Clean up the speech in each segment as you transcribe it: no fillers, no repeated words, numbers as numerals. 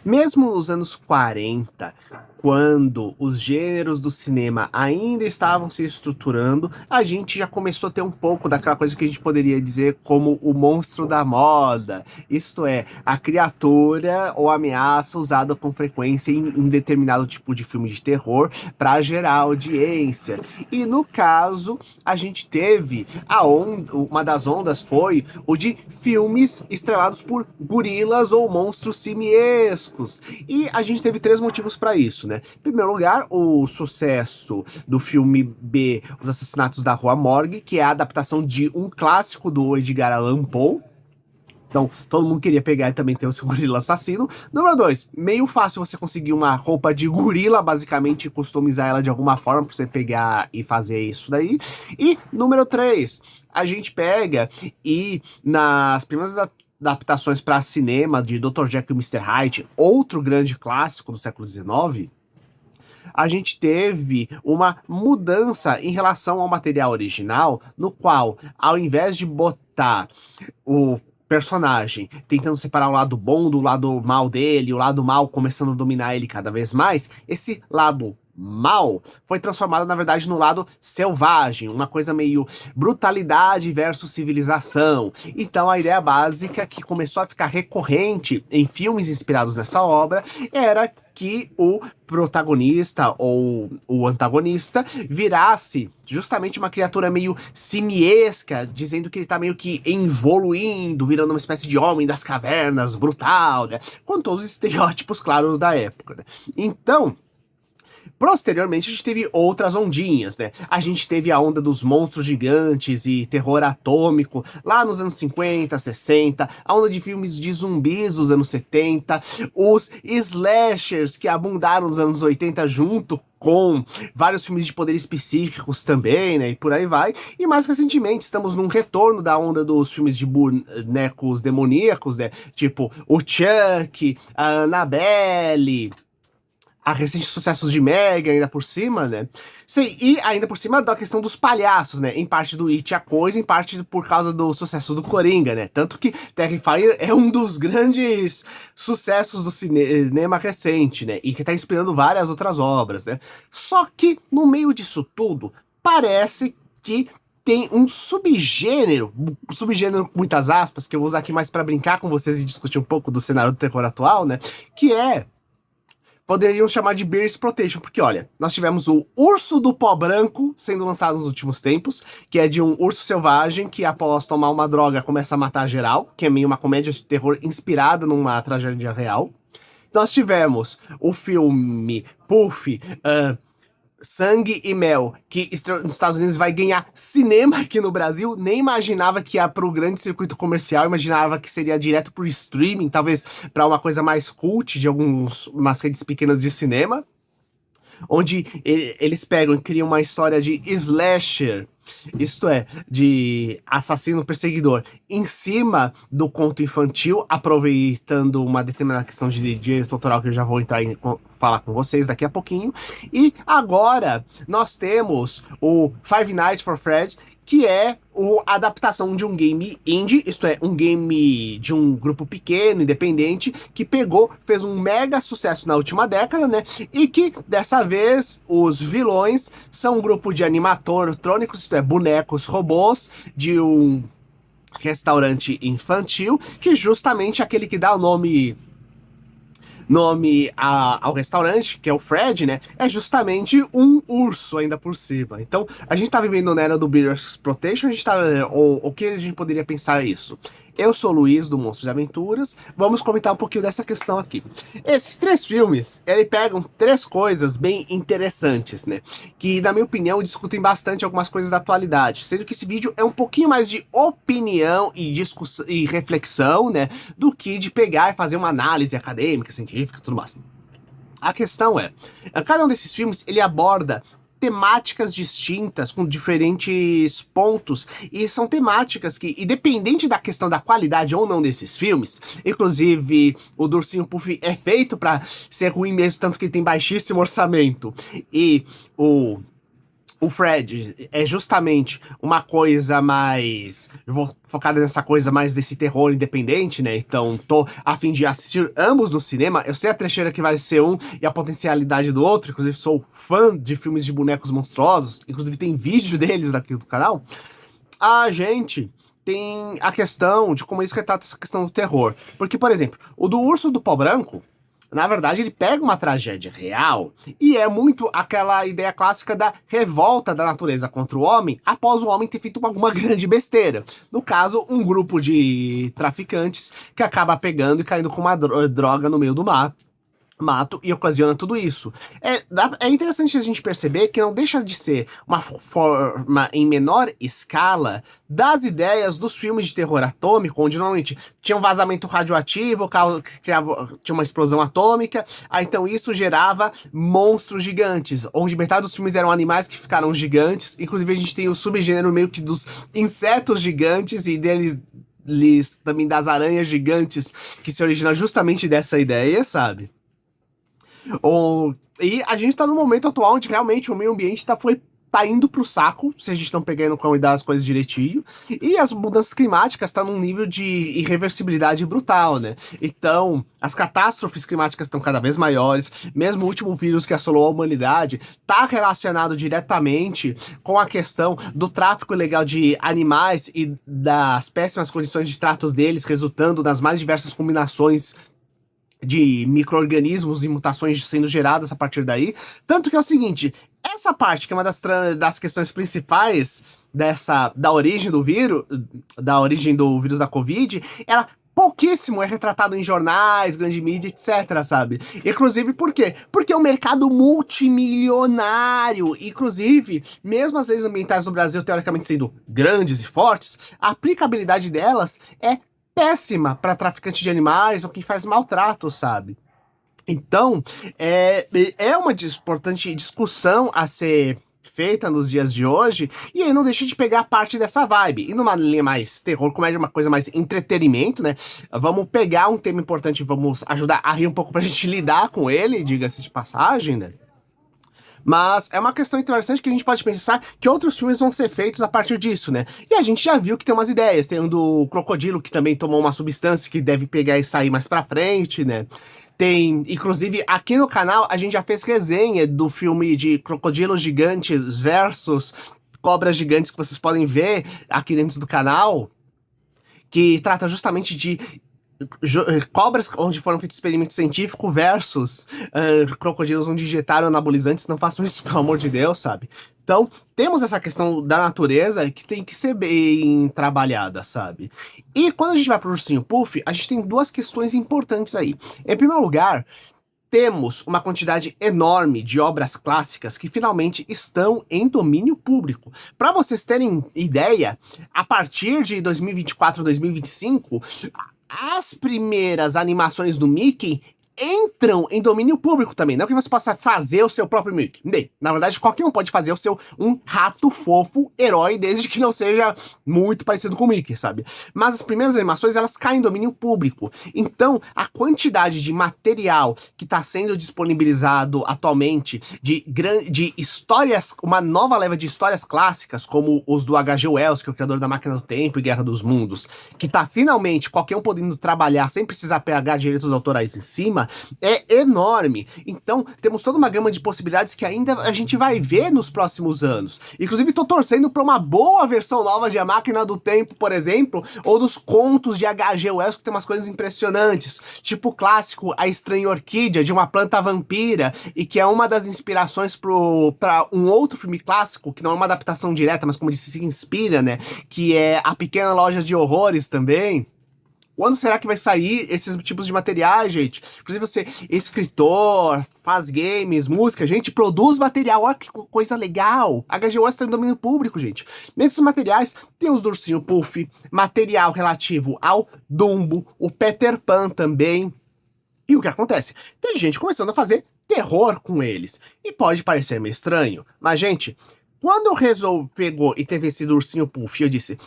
Mesmo nos anos 40, quando os gêneros do cinema ainda estavam se estruturando, a gente já começou a ter um pouco daquela coisa que a gente poderia dizer como o monstro da moda. Isto é, a criatura ou ameaça usada com frequência em um determinado tipo de filme de terror para gerar audiência. E no caso, a gente teve uma das ondas foi o de filmes estrelados por gorilas ou monstros simiescos. E a gente teve três motivos para isso, né? Em primeiro lugar, o sucesso do filme B, Os Assassinatos da Rua Morgue, que é a adaptação de um clássico do Edgar Allan Poe. Então, todo mundo queria pegar e também ter o seu gorila assassino. Número 2, meio fácil você conseguir uma roupa de gorila, basicamente, e customizar ela de alguma forma pra você pegar e fazer isso daí. E número 3, a gente pega e nas primeiras adaptações para cinema de Dr. Jekyll e Mr. Hyde, outro grande clássico do século XIX, a gente teve uma mudança em relação ao material original, no qual, ao invés de botar o personagem tentando separar o lado bom do lado mal dele, o lado mal começando a dominar ele cada vez mais, esse lado mal foi transformado, na verdade, no lado selvagem, uma coisa meio brutalidade versus civilização. Então, a ideia básica que começou a ficar recorrente em filmes inspirados nessa obra era que o protagonista ou o antagonista virasse justamente uma criatura meio simiesca, dizendo que ele tá meio que evoluindo, virando uma espécie de homem das cavernas, brutal, né? Com todos os estereótipos, claro, da época, né? Então, posteriormente, a gente teve outras ondinhas, né? A gente teve a onda dos monstros gigantes e terror atômico lá nos anos 50, 60, a onda de filmes de zumbis dos anos 70, os slashers que abundaram nos anos 80 junto com vários filmes de poderes psíquicos também, né? E por aí vai. E mais recentemente, estamos num retorno da onda dos filmes de bonecos demoníacos, né? Tipo o Chuck, a Annabelle, a recentes sucessos de Mega, ainda por cima, né? Sim, e ainda por cima da questão dos palhaços, né? Em parte do It a Coisa, em parte por causa do sucesso do Coringa, né? Tanto que Terrifier é um dos grandes sucessos do cinema recente, né? E que tá inspirando várias outras obras, né? Só que, no meio disso tudo, parece que tem um subgênero com muitas aspas, que eu vou usar aqui mais para brincar com vocês e discutir um pouco do cenário do terror atual, né? Que poderiam chamar de Bear Exploitation, porque olha, nós tivemos o Urso do Pó Branco sendo lançado nos últimos tempos, que é de um urso selvagem que após tomar uma droga começa a matar geral, que é meio uma comédia de terror inspirada numa tragédia real. Nós tivemos o filme Puff, Sangue e Mel, que nos Estados Unidos vai ganhar cinema aqui no Brasil, nem imaginava que ia para o grande circuito comercial, imaginava que seria direto pro streaming, talvez para uma coisa mais cult de umas redes pequenas de cinema, onde eles pegam e criam uma história de slasher, isto é, de assassino perseguidor, em cima do conto infantil, aproveitando uma determinada questão de direito autoral que eu já vou entrar em falar com vocês daqui a pouquinho. E agora nós temos o Five Nights for Fred, que é a adaptação de um game indie, isto é, um game de um grupo pequeno, independente, que pegou, fez um mega sucesso na última década, né? E que, dessa vez, os vilões são um grupo de animatrônicos, isto é, bonecos robôs, de um restaurante infantil, que justamente é aquele que dá o nome ao restaurante, que é o Fred, né? É justamente um urso ainda por cima. Então, a gente tá vivendo na era do Beer Exploitation, a gente tá. O que a gente poderia pensar isso? Eu sou o Luiz, do Monstros de Aventuras. Vamos comentar um pouquinho dessa questão aqui. Esses três filmes, ele pegam três coisas bem interessantes, né? Que, na minha opinião, discutem bastante algumas coisas da atualidade. Sendo que esse vídeo é um pouquinho mais de opinião e discussão e reflexão, né? Do que de pegar e fazer uma análise acadêmica, científica, tudo mais. A questão é, cada um desses filmes, ele aborda temáticas distintas, com diferentes pontos, e são temáticas que, independente da questão da qualidade ou não desses filmes, inclusive o do Ursinho Puff é feito pra ser ruim mesmo, tanto que ele tem baixíssimo orçamento, e o o Fred é justamente uma coisa mais focada nessa coisa mais desse terror independente, né? Então tô a fim de assistir ambos no cinema. Eu sei a trecheira que vai ser um e a potencialidade do outro. Inclusive sou fã de filmes de bonecos monstruosos. Inclusive tem vídeo deles aqui do canal. A gente tem a questão de como eles retratam essa questão do terror. Porque, por exemplo, o do Urso do Pó Branco, na verdade, ele pega uma tragédia real e é muito aquela ideia clássica da revolta da natureza contra o homem após o homem ter feito alguma grande besteira. No caso, um grupo de traficantes que acaba pegando e caindo com uma droga no meio do mato e ocasiona tudo isso. É interessante a gente perceber que não deixa de ser uma forma em menor escala das ideias dos filmes de terror atômico, onde normalmente tinha um vazamento radioativo, tinha uma explosão atômica, aí então isso gerava monstros gigantes, onde metade dos filmes eram animais que ficaram gigantes, inclusive a gente tem o subgênero meio que dos insetos gigantes e deles também das aranhas gigantes, que se origina justamente dessa ideia, sabe? E a gente tá no momento atual onde realmente o meio ambiente tá indo pro saco, se a gente estão pegando como cuidar as coisas direitinho, e as mudanças climáticas estão num nível de irreversibilidade brutal, né? Então, as catástrofes climáticas estão cada vez maiores, mesmo o último vírus que assolou a humanidade tá relacionado diretamente com a questão do tráfico ilegal de animais e das péssimas condições de tratos deles, resultando nas mais diversas combinações de micro-organismos e mutações sendo geradas a partir daí. Tanto que é o seguinte, essa parte que é uma das questões principais da origem do vírus da Covid, ela pouquíssimo é retratado em jornais, grande mídia, etc, sabe? Inclusive por quê? Porque é um mercado multimilionário. Inclusive, mesmo as leis ambientais do Brasil teoricamente sendo grandes e fortes, a aplicabilidade delas é péssima para traficante de animais ou quem faz maltrato, sabe? Então, é uma importante discussão a ser feita nos dias de hoje, e aí não deixa de pegar parte dessa vibe. E numa linha mais terror, comédia, uma coisa mais entretenimento, né? Vamos pegar um tema importante e vamos ajudar a rir um pouco pra gente lidar com ele, diga-se de passagem, né? Mas é uma questão interessante que a gente pode pensar que outros filmes vão ser feitos a partir disso, né? E a gente já viu que tem umas ideias. Tem um do Crocodilo, que também tomou uma substância que deve pegar e sair mais pra frente, né? Tem, inclusive, aqui no canal a gente já fez resenha do filme de crocodilos gigantes versus cobras gigantes que vocês podem ver aqui dentro do canal, que trata justamente de cobras onde foram feitos experimentos científicos versus crocodilos onde injetaram anabolizantes. Não façam isso, pelo amor de Deus, sabe? Então, temos essa questão da natureza que tem que ser bem trabalhada, sabe? E quando a gente vai pro Ursinho Puff, a gente tem duas questões importantes aí. Em primeiro lugar, temos uma quantidade enorme de obras clássicas que finalmente estão em domínio público. Para vocês terem ideia, a partir de 2024, 2025, as primeiras animações do Mickey entram em domínio público também. Não que você possa fazer o seu próprio Mickey. Na verdade, qualquer um pode fazer o seu um rato fofo herói, desde que não seja muito parecido com o Mickey, sabe? Mas as primeiras animações, elas caem em domínio público. Então, a quantidade de material que está sendo disponibilizado atualmente de histórias, uma nova leva de histórias clássicas, como os do H.G. Wells, que é o criador da Máquina do Tempo e Guerra dos Mundos, que tá finalmente qualquer um podendo trabalhar sem precisar pegar direitos autorais em cima, é enorme. Então, temos toda uma gama de possibilidades que ainda a gente vai ver nos próximos anos. Inclusive, tô torcendo pra uma boa versão nova de A Máquina do Tempo, por exemplo, ou dos contos de H.G. Wells, que tem umas coisas impressionantes. Tipo o clássico A Estranha Orquídea, de uma planta vampira, e que é uma das inspirações pra um outro filme clássico, que não é uma adaptação direta, mas como disse, se inspira, né? Que é A Pequena Loja de Horrores também. Quando será que vai sair esses tipos de materiais, gente? Inclusive você, escritor, faz games, música, gente, produz material, olha que coisa legal. A HGO está em domínio público, gente. Nesses materiais tem os do Ursinho Puff, material relativo ao Dumbo, o Peter Pan também. E o que acontece? Tem gente começando a fazer terror com eles. E pode parecer meio estranho, mas, gente, quando eu pegou e teve esse do Ursinho Puff, eu disse,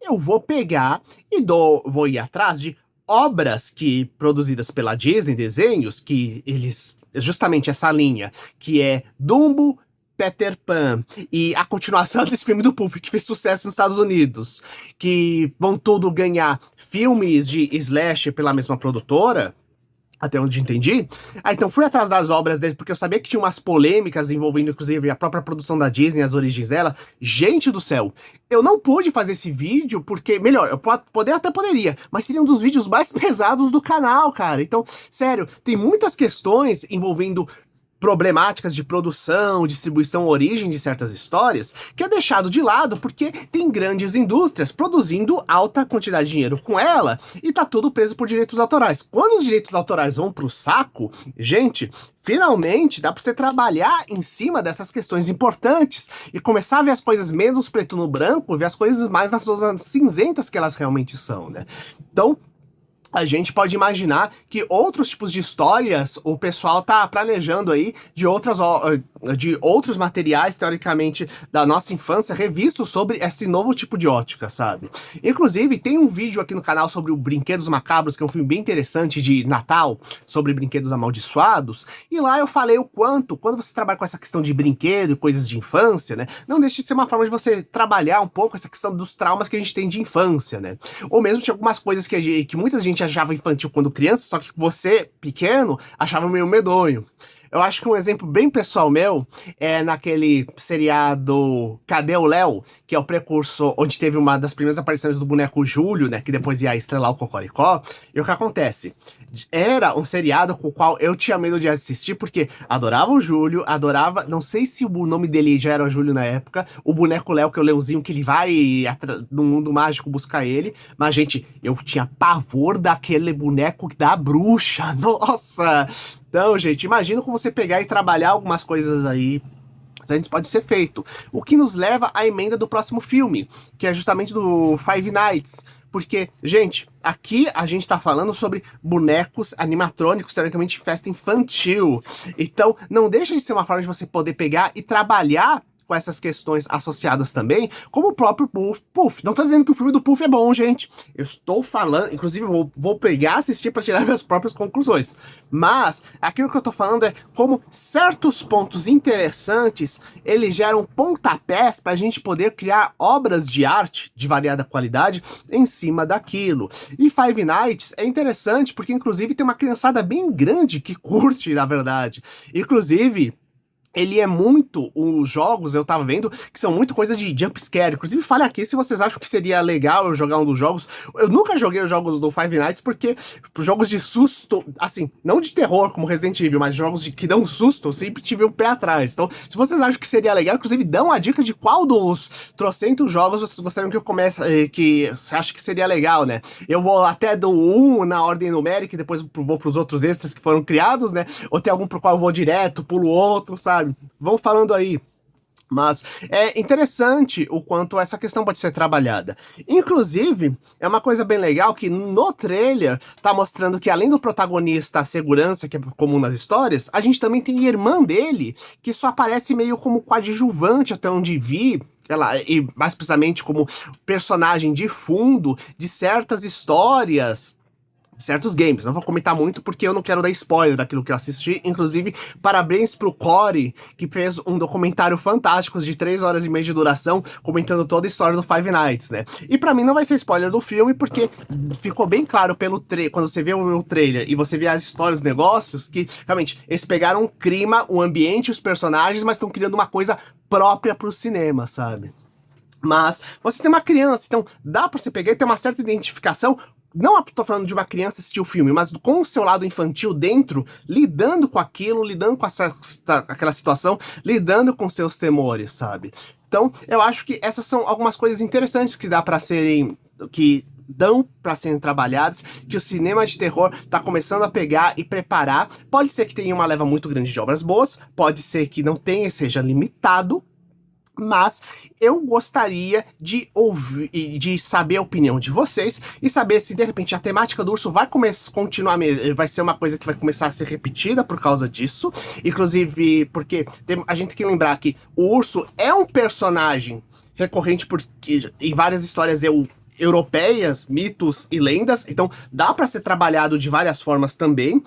eu vou pegar e vou ir atrás de obras que produzidas pela Disney, desenhos, que eles, justamente essa linha, que é Dumbo, Peter Pan e a continuação desse filme do Puff, que fez sucesso nos Estados Unidos, que vão tudo ganhar filmes de slasher pela mesma produtora, até onde entendi. Então fui atrás das obras dele, porque eu sabia que tinha umas polêmicas envolvendo, inclusive, a própria produção da Disney, as origens dela. Gente do céu, eu não pude fazer esse vídeo, porque, melhor, eu até poderia, mas seria um dos vídeos mais pesados do canal, cara. Então, sério, tem muitas questões envolvendo problemáticas de produção, distribuição, origem de certas histórias, que é deixado de lado porque tem grandes indústrias produzindo alta quantidade de dinheiro com ela e tá tudo preso por direitos autorais. Quando os direitos autorais vão pro saco, gente, finalmente dá pra você trabalhar em cima dessas questões importantes e começar a ver as coisas menos preto no branco, ver as coisas mais nas suas cinzentas que elas realmente são, né? Então, a gente pode imaginar que outros tipos de histórias o pessoal tá planejando aí de outros materiais, teoricamente, da nossa infância, revistos sobre esse novo tipo de ótica, sabe? Inclusive, tem um vídeo aqui no canal sobre o Brinquedos Macabros, que é um filme bem interessante de Natal, sobre brinquedos amaldiçoados, e lá eu falei o quanto, quando você trabalha com essa questão de brinquedo e coisas de infância, né, não deixa de ser uma forma de você trabalhar um pouco essa questão dos traumas que a gente tem de infância, né? Ou mesmo tinha algumas coisas que muita gente achava infantil quando criança, só que você, pequeno, achava meio medonho. Eu acho que um exemplo bem pessoal meu é naquele seriado Cadê o Léo? Que é o precursor, onde teve uma das primeiras aparições do boneco Júlio, né? Que depois ia estrelar o Cocoricó. E o que acontece? Era um seriado com o qual eu tinha medo de assistir, porque adorava o Júlio, adorava... Não sei se o nome dele já era Júlio na época. O boneco Léo, que é o Leãozinho, que ele vai no mundo mágico buscar ele. Mas, gente, eu tinha pavor daquele boneco da bruxa. Nossa! Então, gente, imagina como você pegar e trabalhar algumas coisas aí. Antes pode ser feito. O que nos leva à emenda do próximo filme, que é justamente do Five Nights. Porque, gente, aqui a gente tá falando sobre bonecos animatrônicos, teoricamente festa infantil. Então, não deixa de ser uma forma de você poder pegar e trabalhar com essas questões associadas também, como o próprio Puff. Não tô dizendo que o filme do Puff é bom, gente. Eu estou falando, inclusive vou pegar, assistir para tirar minhas próprias conclusões. Mas, aquilo que eu tô falando é como certos pontos interessantes, eles geram pontapés pra gente poder criar obras de arte de variada qualidade em cima daquilo. E Five Nights é interessante porque, inclusive, tem uma criançada bem grande que curte, na verdade. Inclusive, ele é muito, os jogos, eu tava vendo, que são muito coisa de jumpscare. Inclusive, fale aqui se vocês acham que seria legal eu jogar um dos jogos. Eu nunca joguei os jogos do Five Nights, porque jogos de susto, assim, não de terror como Resident Evil, mas jogos que dão susto, eu sempre tive um pé atrás. Então, se vocês acham que seria legal, inclusive, dão a dica de qual dos trocentos jogos vocês gostariam que eu comece, que você acha que seria legal, né? Eu vou até do 1 na ordem numérica e depois vou pros outros extras que foram criados, né? Ou tem algum pro qual eu vou direto, pulo outro, sabe? Vão falando aí. Mas é interessante o quanto essa questão pode ser trabalhada. Inclusive, é uma coisa bem legal que no trailer tá mostrando que além do protagonista, a segurança, que é comum nas histórias, a gente também tem a irmã dele, que só aparece meio como coadjuvante, até onde vi, ela, e mais precisamente como personagem de fundo de certas histórias, certos games. Não vou comentar muito porque eu não quero dar spoiler daquilo que eu assisti. Inclusive, parabéns pro Corey, que fez um documentário fantástico de 3 horas e meia de duração, comentando toda a história do Five Nights, né? E pra mim não vai ser spoiler do filme, porque ficou bem claro quando você vê o trailer e você vê as histórias, os negócios, que realmente eles pegaram o clima, o ambiente, os personagens, mas estão criando uma coisa própria pro cinema, sabe? Mas você tem uma criança, então dá pra você pegar e ter uma certa identificação. Não tô falando de uma criança assistir o filme, mas com o seu lado infantil dentro, lidando com aquilo, lidando com aquela situação, lidando com seus temores, sabe? Então, eu acho que essas são algumas coisas interessantes que dão para serem trabalhadas, que o cinema de terror tá começando a pegar e preparar. Pode ser que tenha uma leva muito grande de obras boas, pode ser que não tenha, seja limitado, mas eu gostaria de ouvir, de saber a opinião de vocês e saber se de repente a temática do urso vai continuar, vai ser uma coisa que vai começar a ser repetida por causa disso, inclusive porque a gente tem que lembrar que o urso é um personagem recorrente porque em várias histórias europeias, mitos e lendas, então dá para ser trabalhado de várias formas também.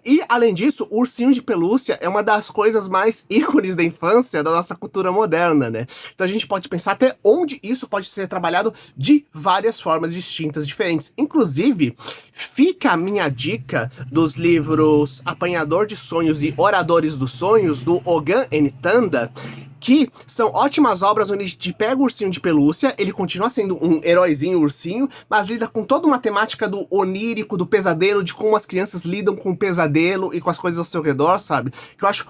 E, além disso, o ursinho de pelúcia é uma das coisas mais ícones da infância da nossa cultura moderna, né? Então a gente pode pensar até onde isso pode ser trabalhado de várias formas distintas, diferentes. Inclusive, fica a minha dica dos livros Apanhador de Sonhos e Oradores dos Sonhos, do Ogan N. Tanda, que são ótimas obras onde a gente pega o ursinho de pelúcia, ele continua sendo um heróizinho ursinho, mas lida com toda uma temática do onírico, do pesadelo, de como as crianças lidam com o pesadelo e com as coisas ao seu redor, sabe? Que eu acho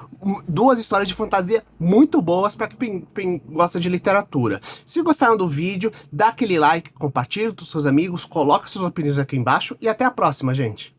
duas histórias de fantasia muito boas para quem gosta de literatura. Se gostaram do vídeo, dá aquele like, compartilha com seus amigos, coloca suas opiniões aqui embaixo e até a próxima, gente!